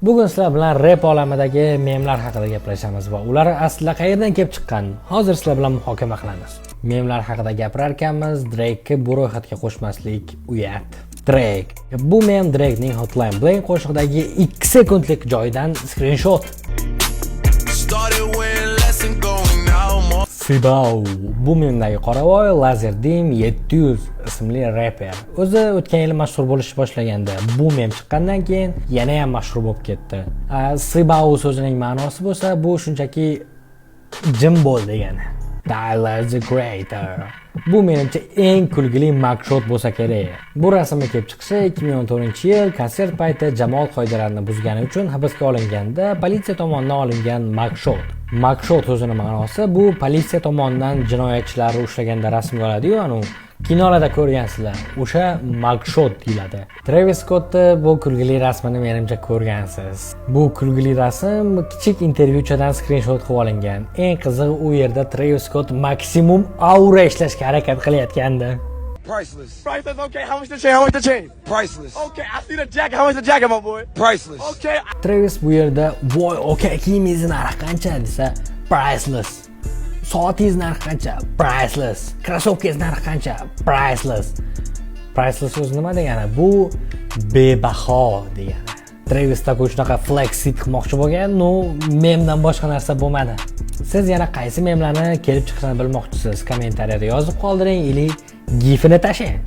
Bugun sizlar bilan rep olamidagi memlar haqida gaplashamiz va ular aslida qayerdan kelib chiqqan? Hozir sizlar bilan muhokama qilamiz. Memlar haqida gapirar ekanmiz, Drake'ni bu ro'yxatga qo'shmaslik uyat. Drake. Bu mem Drake'ning Hotline Bling qo'shig'idagi 2 sekundlik joydan screenshot. Fibao. Bu memdagi qoravoy Lazerdim 700 ismli rapper. O'zi o'tgan yil mashhur bo'lishni boshlaganda, bu mem chiqqandan keyin yana ham mashhur bo'lib ketdi. Fibao so'zining ma'nosi bo'lsa, bu shunchaki jim bo'l degani. Tyler the Creator. Bu menimcha eng kulgili mugshot bo'lsa kerak. Bu rasmga kelib chiqishi 2014-yil konsert payti jamoat qoidalarini buzgani uchun hibsga olinganda politsiya tomonidan olingan mugshot. Mugshot so'zining ma'nosi bu politsiya tomonidan jinoyatchilarni ushlaganda rasmga oladi-yu, kinolarda ko'rgansizlar. O'sha mugshot deyiladi. Travis Scott'ning bu kulgili rasmini menimcha ko'rgansiz. Bu kulgili rasm kichik intervyuchadan screenshot qilib olingan. Eng qizig'i u yerda Travis Scott maksimum aura ishlashga harakat qilayotgandi. Priceless. Priceless, okay. How much the chain? How much the chain? Priceless. Okay, I see the jacket. How much the jacket, my boy? Priceless. Okay. Travis bu yerda "Voy, okay, kiyimingiz narxi qancha?" desa, "Priceless." Soatingiz narxi qancha? Priceless. Krossovkangiz narxi qancha? Priceless. Priceless so'z nima degani? Bu bebaho degani. Travis tako shunaqa flexit qilmoqchi bo'lgan, memdan boshqa narsa bo'lmadi. Siz yana qaysi memlarni kelib chiqishini bilmoqchisiz? Kommentariyada yozib qoldiring, ili gifini tashlang.